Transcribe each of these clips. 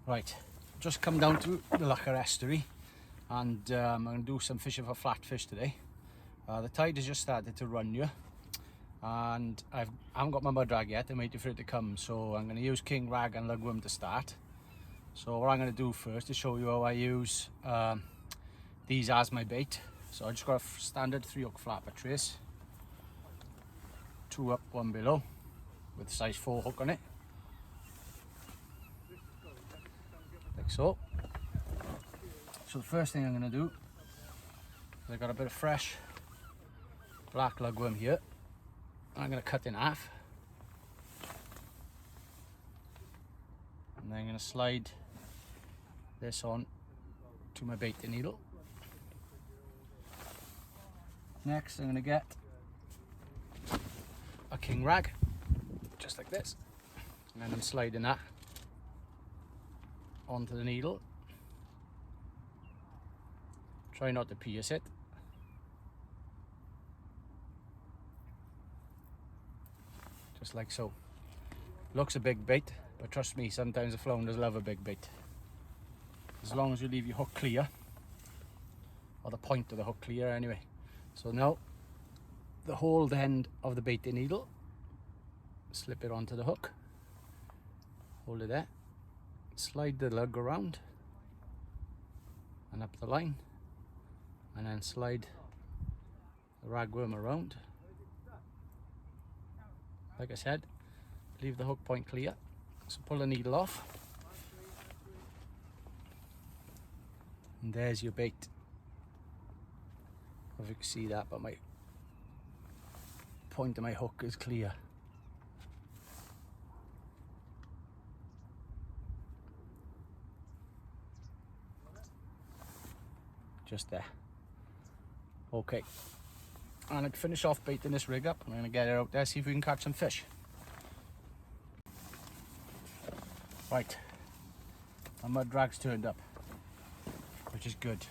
Right, just come down to the Lougher estuary and I'm going to do some fishing for flatfish today. The tide has just started to run here and I haven't got my mud rag yet. I'm waiting for it to come, so I'm going to use king rag and lugworm to start. So what I'm going to do first is show you how I use these as my bait. So I just got a standard 3-hook flapper trace, 2 up, 1 below, with a size 4 hook on it, like so. So the first thing I'm going to do is I got a bit of fresh black lugworm here. I'm going to cut in half, and then I'm going to slide this on to my baiting needle. Next I'm going to get a king rag, just like this, and then I'm sliding that onto the needle. Try not to pierce it. Just like so. Looks a big bait, but trust me, sometimes the flounders love a big bait. As long as you leave your hook clear, or the point of the hook clear anyway. So now, the whole end of the baiting needle, slip it onto the hook, hold it there, slide the lug around and up the line, and then slide the ragworm around. Like I said, leave the hook point clear. So pull the needle off, and there's your bait. I don't know if you can see that, but my point of my hook is clear. Just there. Okay, and I'll finish off baiting this rig up. I'm going to get it out there, see if we can catch some fish. Right, my mud rag's turned up, which is good.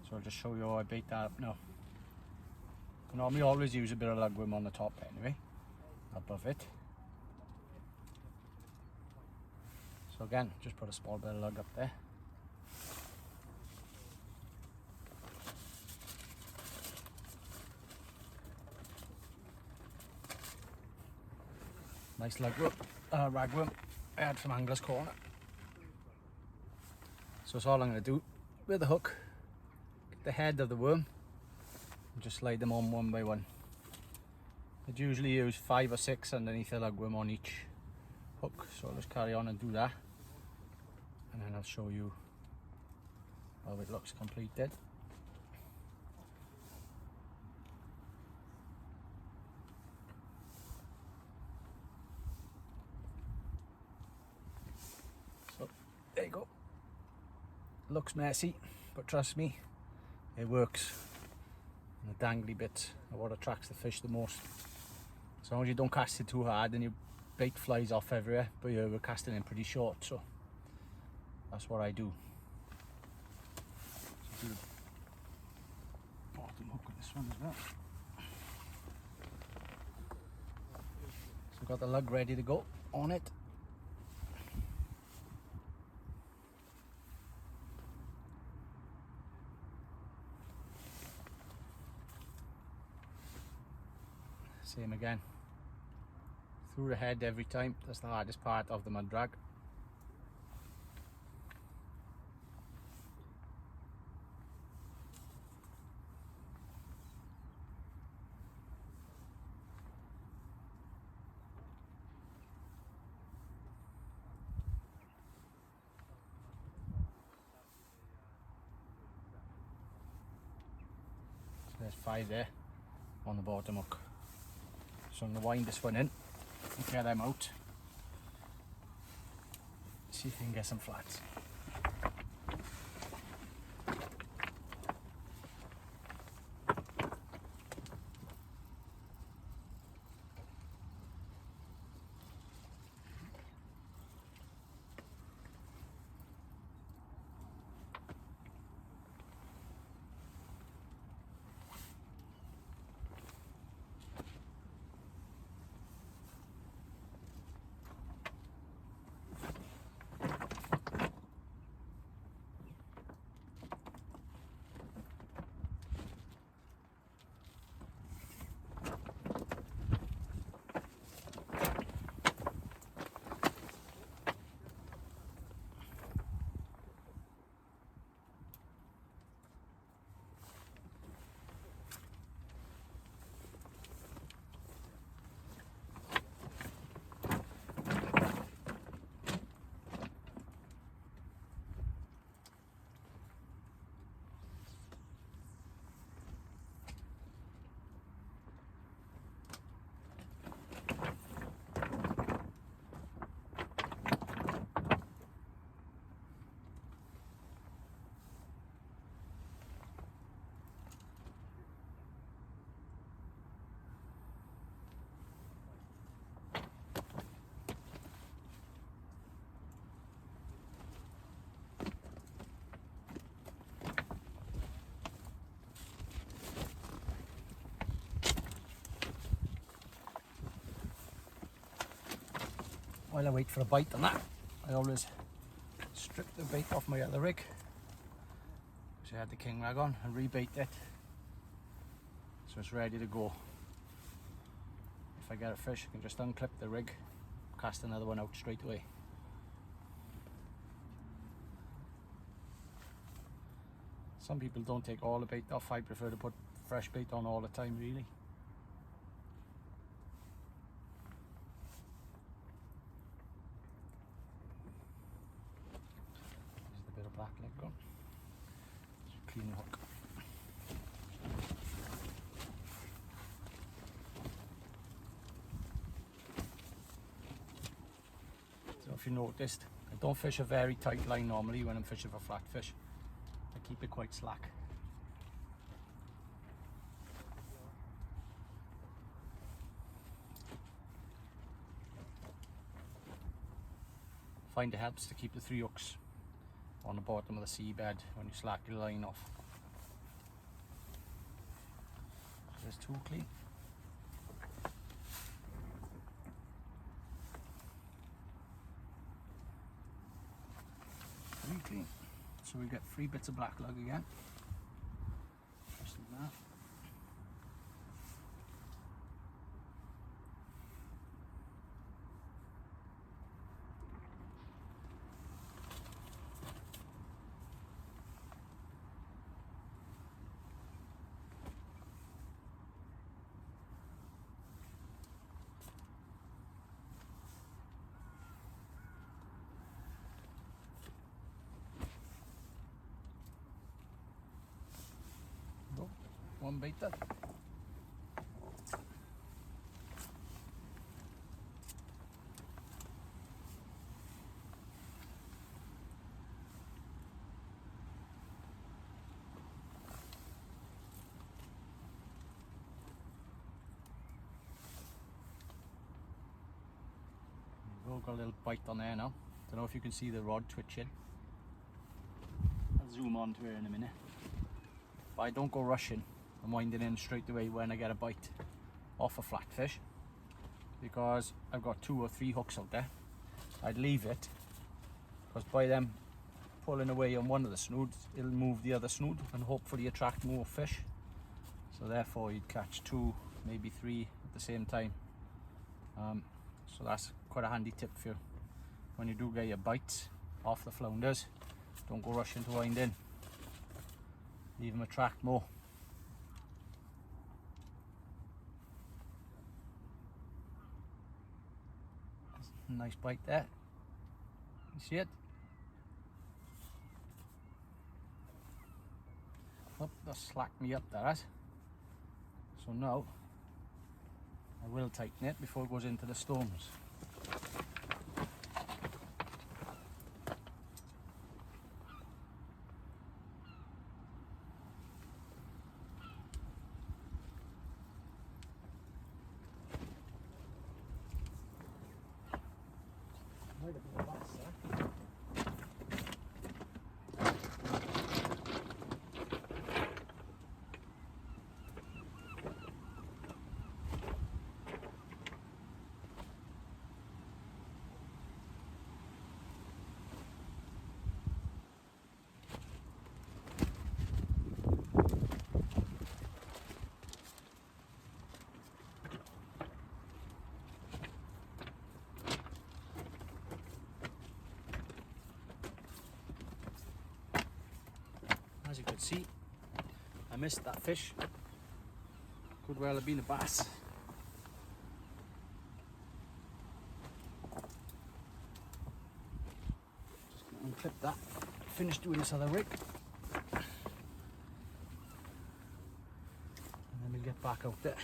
So I'll just show you how I bait that up now. I normally always use a bit of lugworm on the top anyway, above it. So again, just put a small bit of lug up there. Nice lugworm, ragworm I had from Angler's Corner. So that's all I'm going to do with the hook. Get the head of the worm and just slide them on one by one. I'd usually use 5 or 6 underneath the lugworm on each hook, so I'll just carry on and do that, and then I'll show you how it looks completed. So there you go. Looks messy, but trust me, it works. And the dangly bits are what attracts the fish the most. As long as you don't cast it too hard and your bait flies off everywhere, but yeah, we're casting in pretty short, so that's what I do. So do the bottom hook with this one as well. So I've got the lug ready to go on it. Same again, through the head every time. That's the hardest part of the mud rag. So there's 5 there on the bottom hook. So I'm going to wind this one in and get them out. See if we can get some flats. while I wait for a bite on that, I always strip the bait off my other rig, which I had the king rag on, and rebait it so it's ready to go. If I get a fish, I can just unclip the rig, cast another one out straight away. Some people don't take all the bait off. I prefer to put fresh bait on all the time, really. There's a bit of black leg gone. Clean hook. So if you noticed, I don't fish a very tight line normally when I'm fishing for flatfish. I keep it quite slack. Find it helps to keep the 3 hooks on the bottom of the seabed when you slack your line off. There's 2 clean. 3 clean. So we get 3 bits of black lug again. Just like that. One bait there. We've got a little bite on there now. Don't know if you can see the rod twitching. I'll zoom on to it in a minute. But I don't go rushing. I'm winding in straight away when I get a bite off a flatfish, because I've got 2 or 3 hooks out there. I'd leave it, because by them pulling away on one of the snoods, it'll move the other snood and hopefully attract more fish. So therefore you'd catch 2, maybe 3 at the same time. So that's quite a handy tip for you. When you do get your bites off the flounders, don't go rushing to wind in. Leave them attract more. Nice bite there. You see it? Oh, that slacked me up there, has. So now I will tighten it before it goes into the stones. Might have been a bass there. As you could see, I missed that fish. Could well have been a bass. Just gonna unclip that, finish doing this other rig, and then we'll get back out there.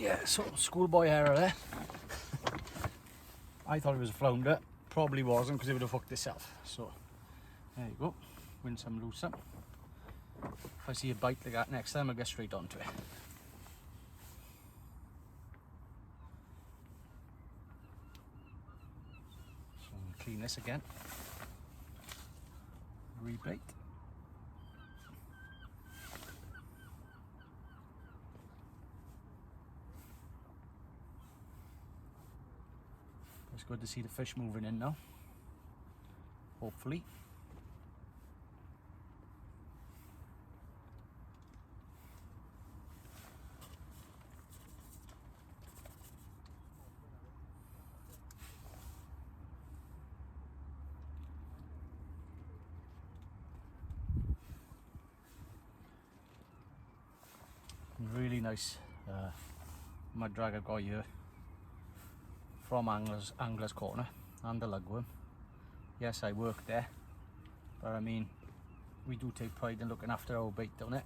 Yeah, so schoolboy error there. I thought it was a flounder. Probably wasn't, because it would have hooked itself. So there you go. Win some, lose some. If I see a bite like that next time, I'll get straight onto it. So we'll clean this again. Rebait. It's good to see the fish moving in now. Hopefully. Really nice mud drag I've got here from Angler's Corner and the lugworm. Yes, I work there, but I mean, we do take pride in looking after our bait, don't it?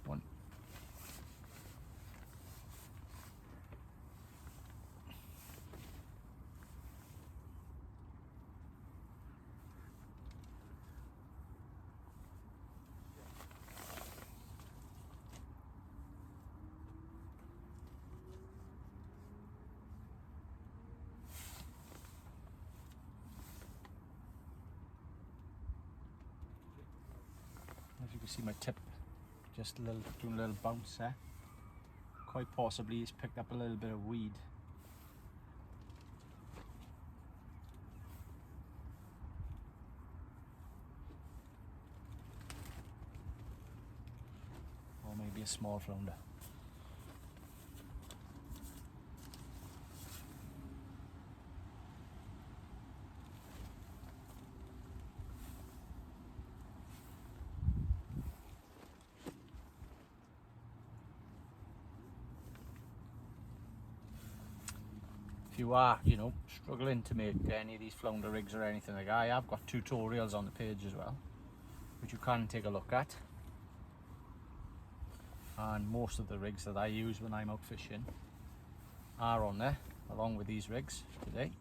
One. As you can see, my tip just doing a little bounce there. Quite possibly he's picked up a little bit of weed. Or maybe a small flounder. If you are, you know, struggling to make any of these flounder rigs or anything like that, I have got tutorials on the page as well, which you can take a look at. And most of the rigs that I use when I'm out fishing are on there, along with these rigs today.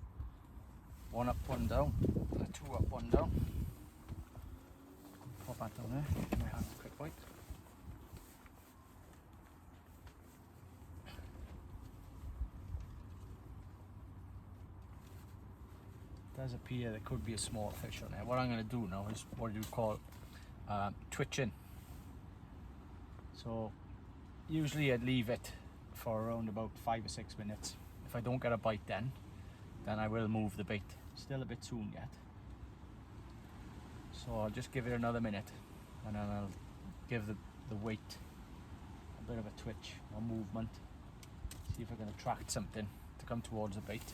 One up, one down, and a two up, one down. Pop that down there, give my hand a quick bite. Does appear there could be a small fish on there. What I'm going to do now is what you call twitching. So usually I'd leave it for around about 5 or 6 minutes. If I don't get a bite then I will move the bait. Still a bit soon yet. So I'll just give it another minute and then I'll give the weight a bit of a twitch or movement. See if I can attract something to come towards the bait.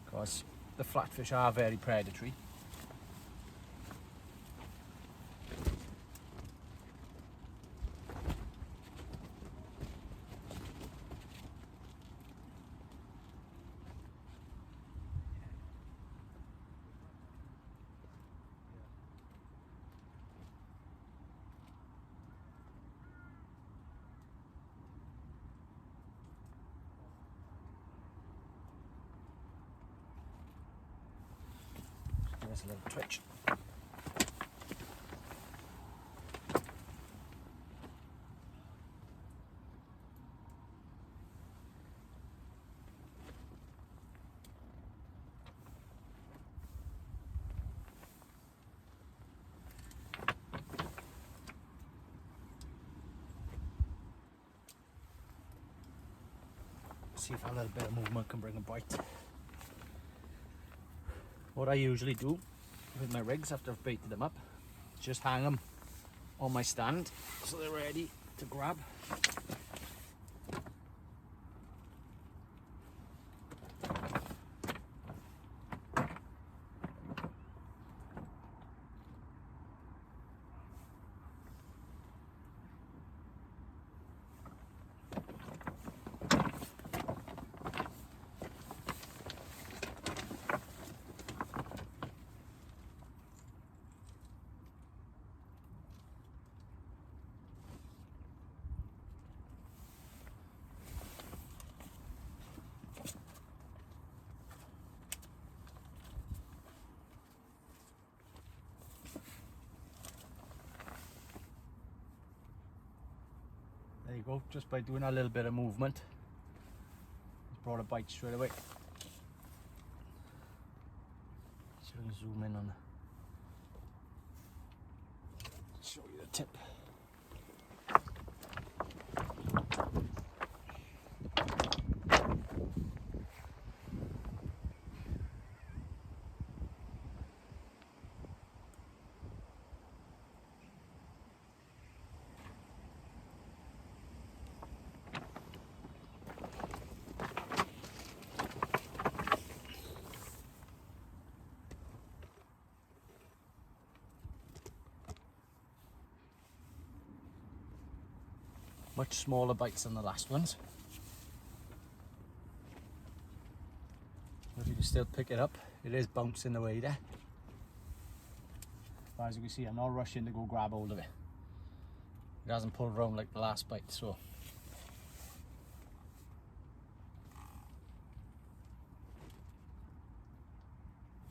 Because the flatfish are very predatory. There's a little twitch. See if a little bit of movement can bring a bite. What I usually do with my rigs after I've baited them up, just hang them on my stand so they're ready to grab. There you go, just by doing a little bit of movement, it's brought a bite straight away. So I'm going to zoom in on it. Show you the tip. Much smaller bites than the last ones. If you can still pick it up, it is bouncing away there. But as you can see, I'm not rushing to go grab hold of it. It hasn't pulled around like the last bite, so.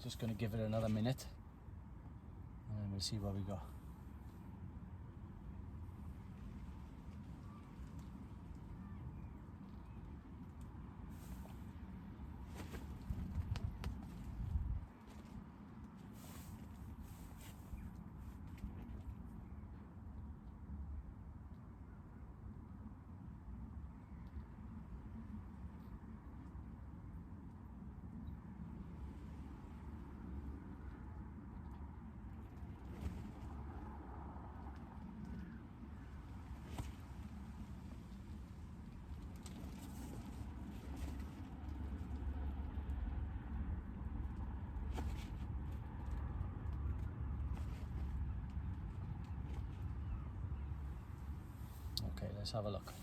Just going to give it another minute and then we'll see where we go. Okay, let's have a look.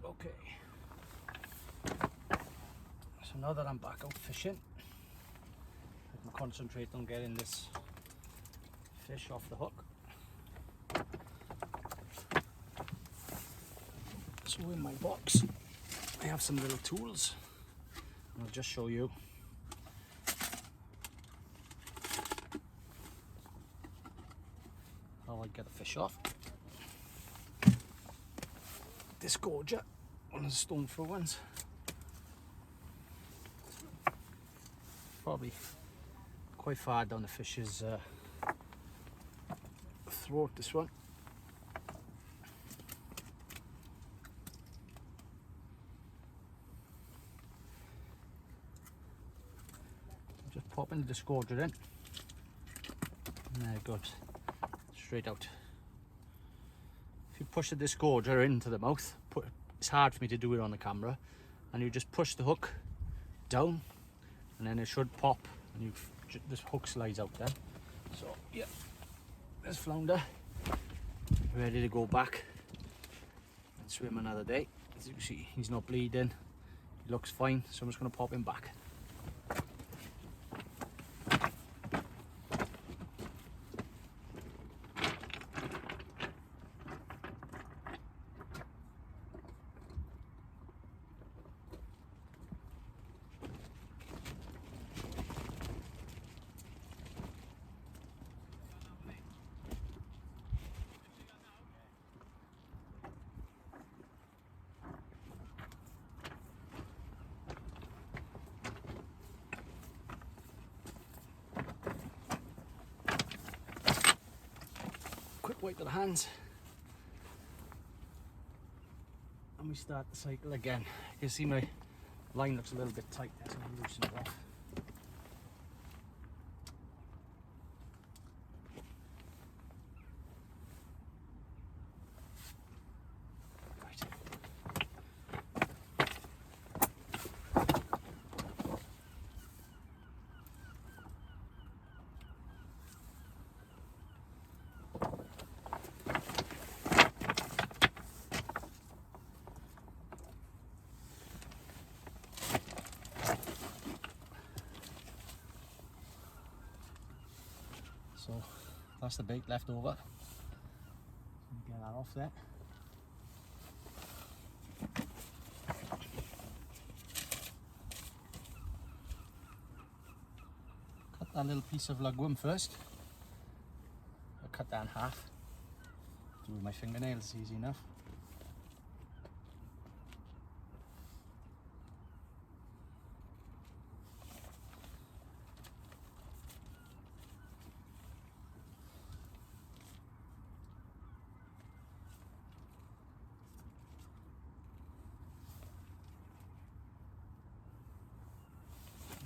Okay, so now that I'm back out fishing, I can concentrate on getting this fish off the hook. So in my box I have some little tools, and I'll just show you. How I get a fish off. Disgorger, one of the stone throw ones. Probably quite far down the fish's throat, this one. Just popping the disgorger in, and there it goes, straight out. If you push the disgorger into the mouth, it's hard for me to do it on the camera, and you just push the hook down and then it should pop, and this hook slides out then. So yeah, there's Flounder ready to go back and swim another day. As you can see, he's not bleeding, he looks fine, so I'm just going to pop him back. Quick wipe of the hands, and we start the cycle again. You can see my line looks a little bit tight there, so I'll loosen it off. So that's the bait left over. Get that off there. Cut that little piece of legume first. I'll cut that in half. Do with my fingernails, easy enough.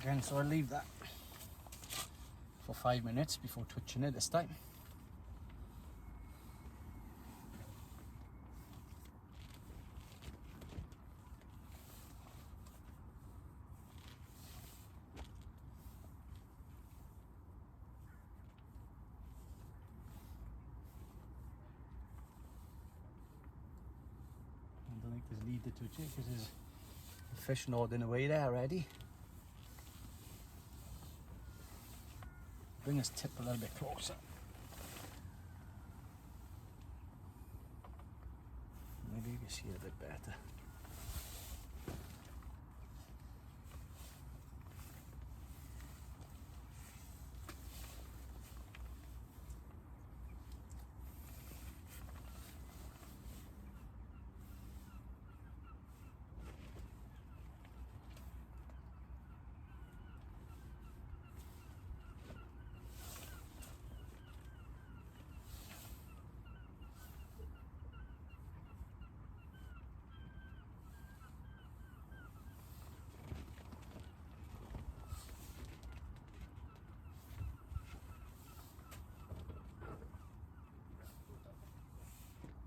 Again, so I'll leave that for 5 minutes before twitching it this time. I don't think there's need to touch it because there's a fish nodding away there already. Bring his tip a little bit closer. Maybe you can see it a bit better.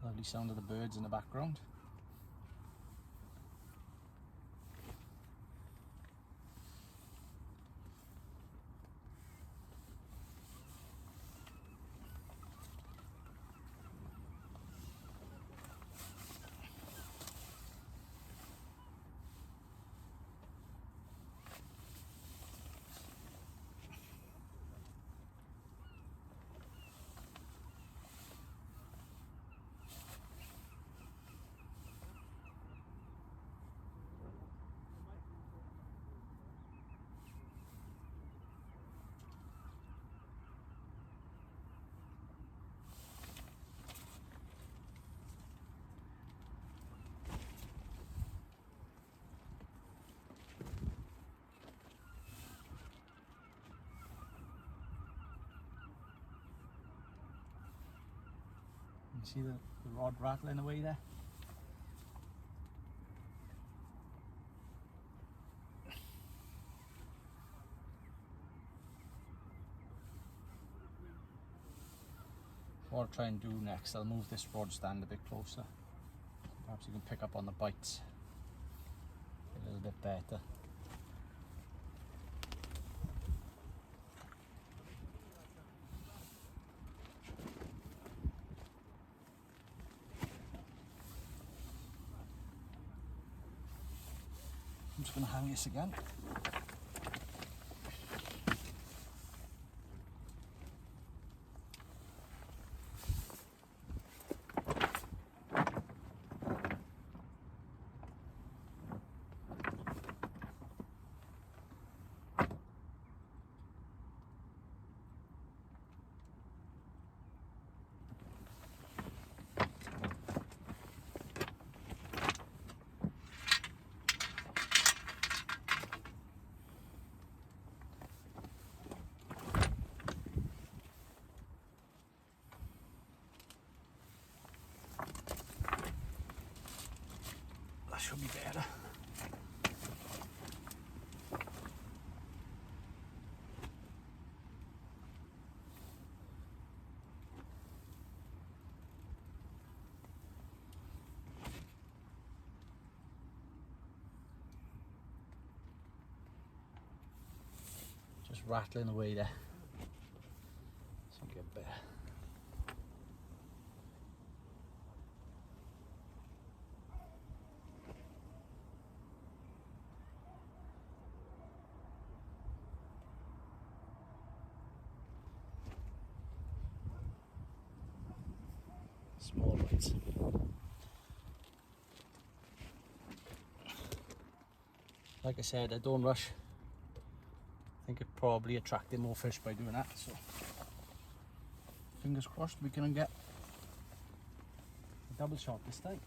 Lovely sound of the birds in the background. You see the rod rattling away there? What I'll try and do next, I'll move this rod stand a bit closer. Perhaps you can pick up on the bites a little bit better. I'm just going to hang this again. That should be better. Just rattling away there. So get better. Small bites. Like I said, I don't rush. I think it probably attracted more fish by doing that, so fingers crossed we can get a double shot this time.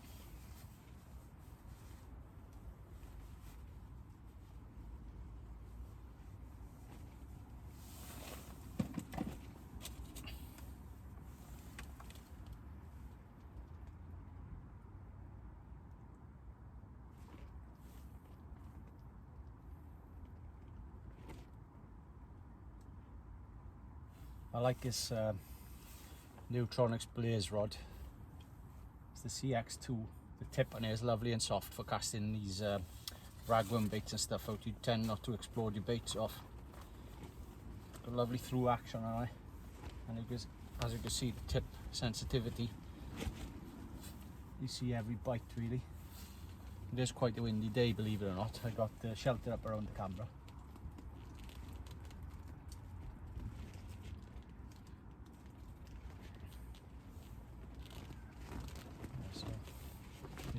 I like this Neutronics Blaze rod. It's the CX2. The tip on it is lovely and soft for casting these ragworm baits and stuff out. You tend not to explode your baits off. Got lovely through action on it, and as you can see, the tip sensitivity. You see every bite really. It is quite a windy day, believe it or not. I got shelter up around the camera.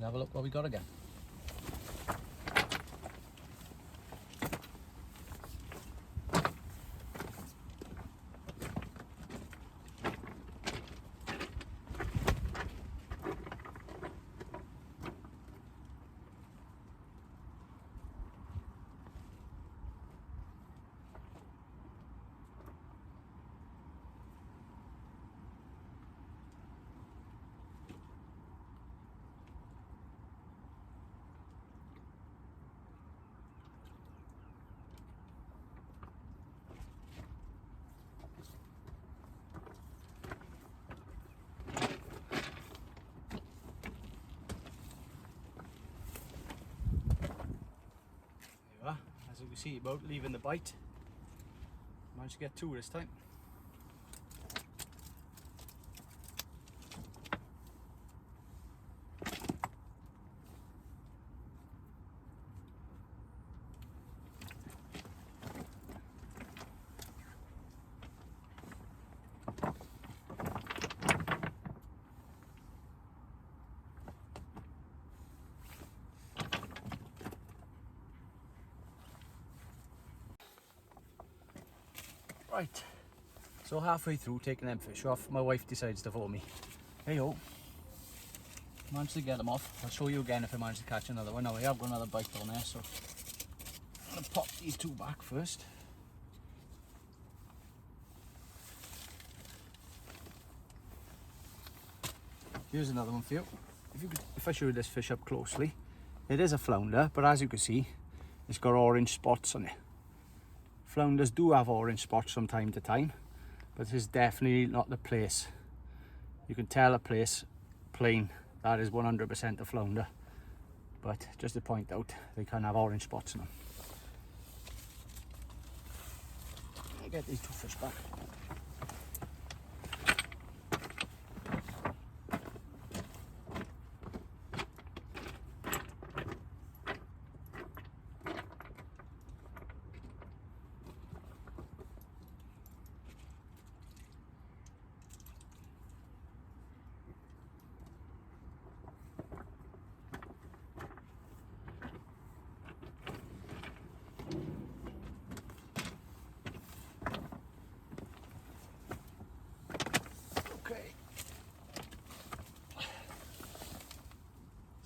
Have a look what we got again. As you can see, about leaving the bite. Managed to get two this time. Right, so halfway through taking them fish off, my wife decides to phone me. Hey ho, managed to get them off. I'll show you again if I manage to catch another one. Now I have got another bite on there, so I'm going to pop these two back first. Here's another one for you. If I show this fish up closely, it is a flounder, but as you can see, it's got orange spots on it. Flounders do have orange spots from time to time, but this is definitely not the place. You can tell a place plain that is 100% a flounder, but just to point out, they can have orange spots on them. I'll get these two fish back.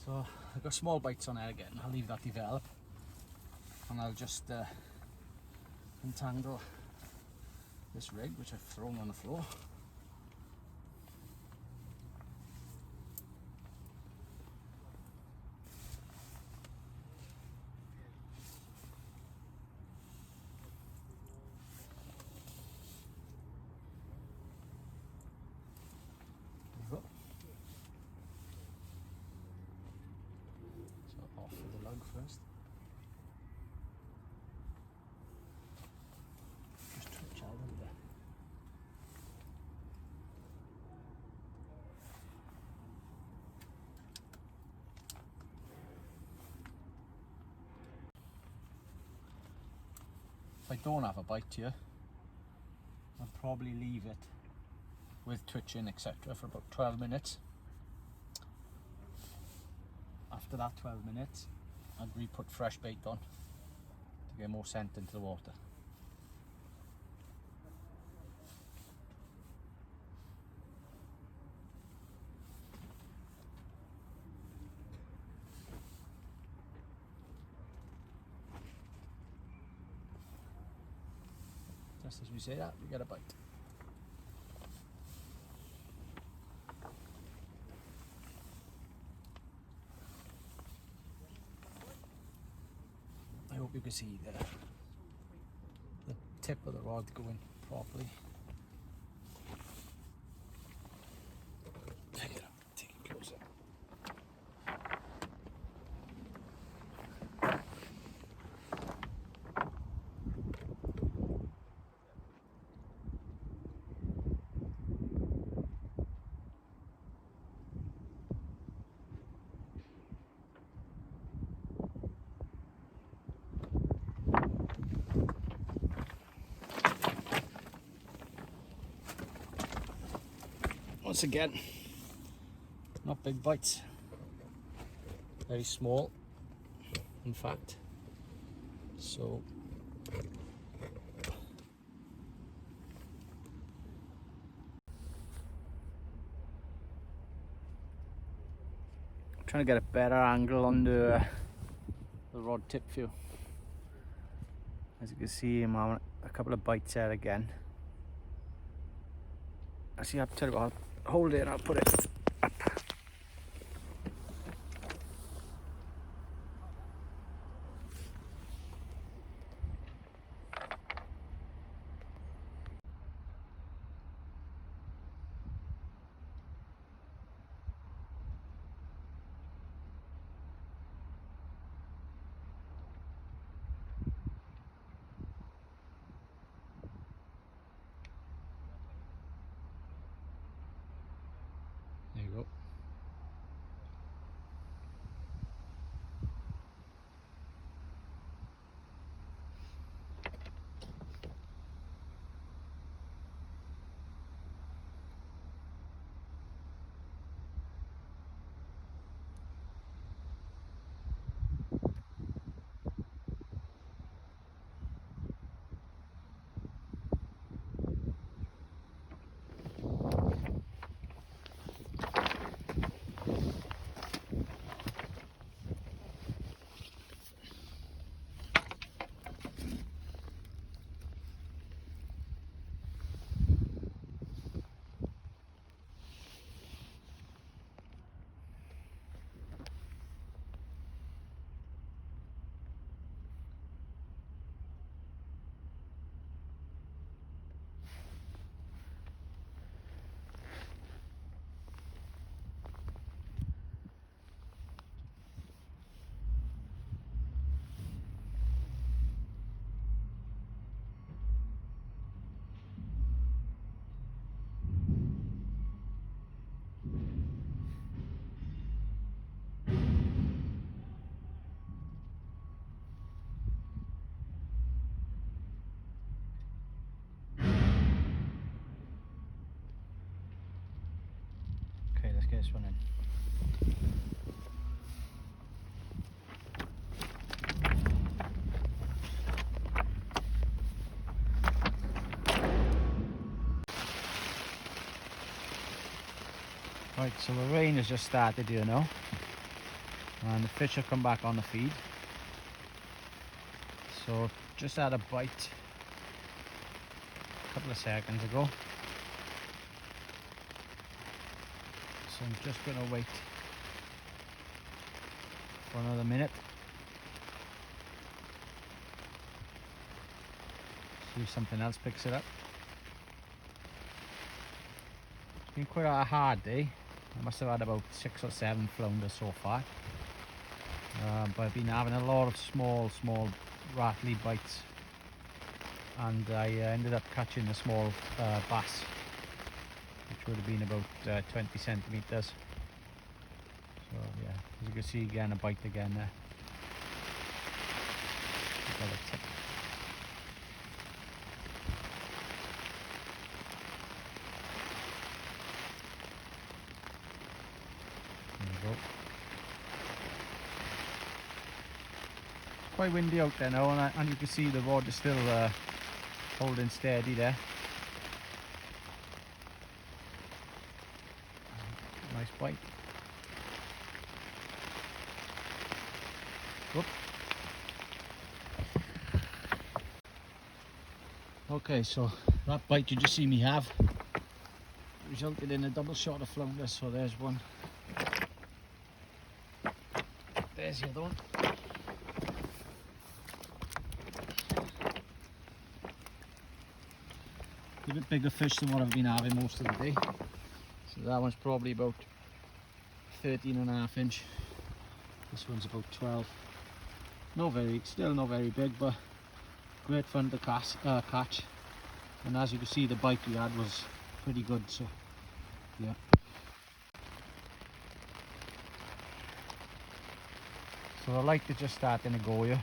So I've got small bites on there again. I'll leave that develop, and I'll just untangle this rig which I've thrown on the floor. There you go. So off with the lug first. Just twitch out a little bit. If I don't have a bite here, I'll probably leave it with twitching etc. for about 12 minutes. After that 12 minutes, I'd re-put fresh bait on to get more scent into the water. Just as we say that, we get a bite. I hope you can see the tip of the rod going properly. Take it up, take it closer. Once again, not big bites, very small in fact, so I'm trying to get a better angle on the rod tip view. As you can see, I'm having a couple of bites there again. Actually, I'll tell you what, I'll hold it and I'll put it up. There you go. last one in. Right, so the rain has just started here now, and the fish have come back on the feed. So just had a bite a couple of seconds ago, so I'm just going to wait for another minute, see if something else picks it up. It's been quite a hard day. I must have had about 6 or 7 flounders so far, but I've been having a lot of small rattly bites, and I ended up catching a small bass, which would have been about 20 centimeters. So yeah, as you can see, again a bite again there. Got a tip. There we go. Quite windy out there now, and you can see the rod is still holding steady there. Nice bite. Whoop. Okay, so that bite you just see me have resulted in a double shot of flounder. So there's one, there's the other one. A bit bigger fish than what I've been having most of the day. So that one's probably about 13.5 inch. This one's about 12. Still not very big, but great fun to catch. And as you can see, the bite we had was pretty good. So yeah. So the light is just starting to go here.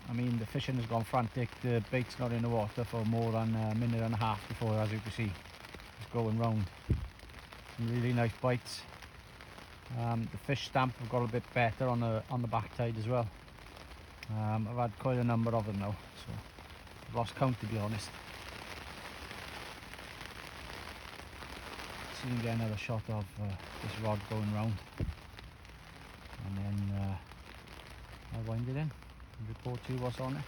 I mean, the fishing has gone frantic. The bait's not in the water for more than a minute and a half before, as you can see, it's going round. Some really nice bites. The fish stamp have got a bit better on the backside as well. I've had quite a number of them now, so I've lost count, to be honest. See if we can get another shot of this rod going round, and then I'll wind it in and report to you what's on it.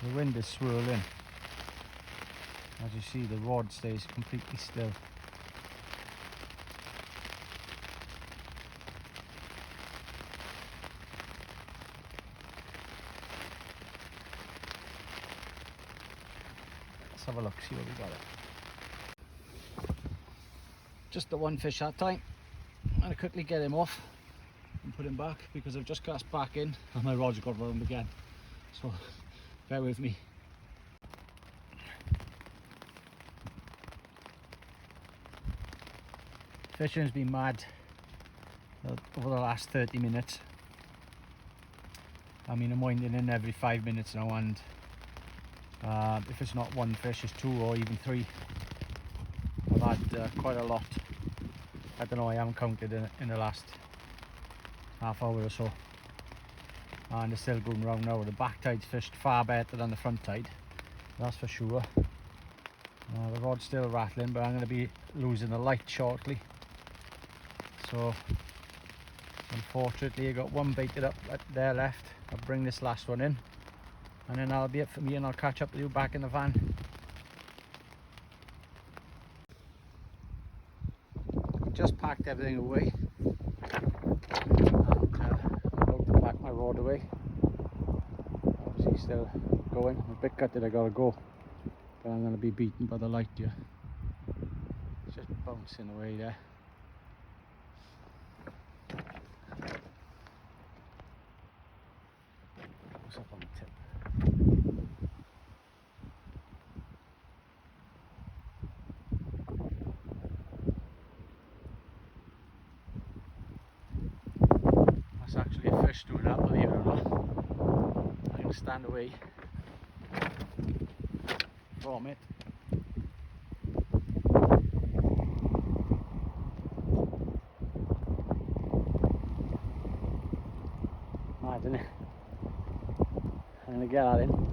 The wind is swirling. As you see, the rod stays completely still. Let's have a look, see what we got it. Just the one fish that time. I'm going to quickly get him off and put him back, because I've just cast back in and my rod's got round again. So bear with me. Fishing's been mad over the last 30 minutes. I mean, I'm winding in every 5 minutes now, and if it's not one fish, it's 2 or even 3. I've had quite a lot. I don't know, I haven't counted in the last half hour or so. And it's still going round now. The back tide's fished far better than the front tide, that's for sure. The rod's still rattling, but I'm going to be losing the light shortly. So unfortunately I got one baited up there left. I'll bring this last one in, and then that'll be it for me, and I'll catch up with you back in the van. Just packed everything away, and I'm about to pack my rod away. Obviously still going, a bit gutted I gotta go, but I'm going to be beaten by the light here. It's just bouncing away there. What's up on the tip? fish doing that, believe it or not. I'm going to stand away from it. Mad, isn't it? I'm going to get that in.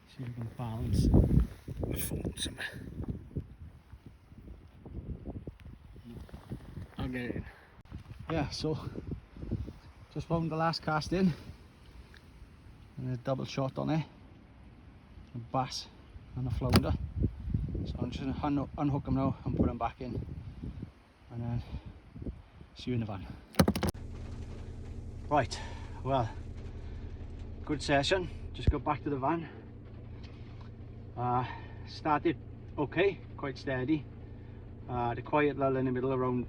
See if we can balance the phone somewhere. I'll get it in. Yeah, so just wound the last cast in and a double shot on it, a bass and a flounder. So I'm just going to unhook them now and put them back in, and then see you in the van. Right, well, good session. Just got back to the van. Started okay, quite steady. The quiet lull in the middle around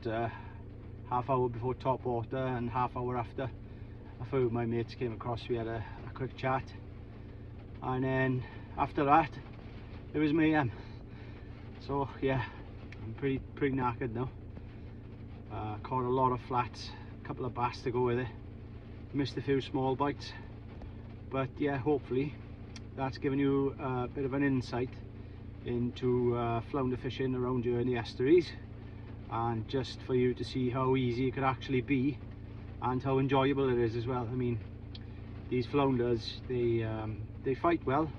half hour before top water and half hour after. A few of my mates came across, we had a quick chat, and then after that it was mayhem. So yeah, I'm pretty knackered now. Caught a lot of flats, a couple of bass to go with it, missed a few small bites, but yeah, hopefully that's given you a bit of an insight into flounder fishing around here in the estuaries, and just for you to see how easy it could actually be and how enjoyable it is as well. I mean, these flounders, they fight well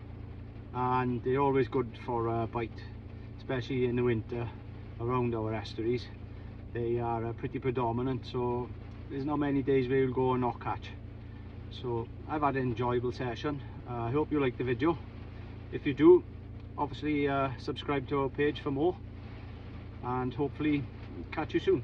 and they're always good for a bite, especially in the winter around our estuaries. They are pretty predominant, so there's not many days where you'll go and not catch. So I've had an enjoyable session. I hope you like the video. If you do, obviously subscribe to our page for more, and hopefully catch you soon.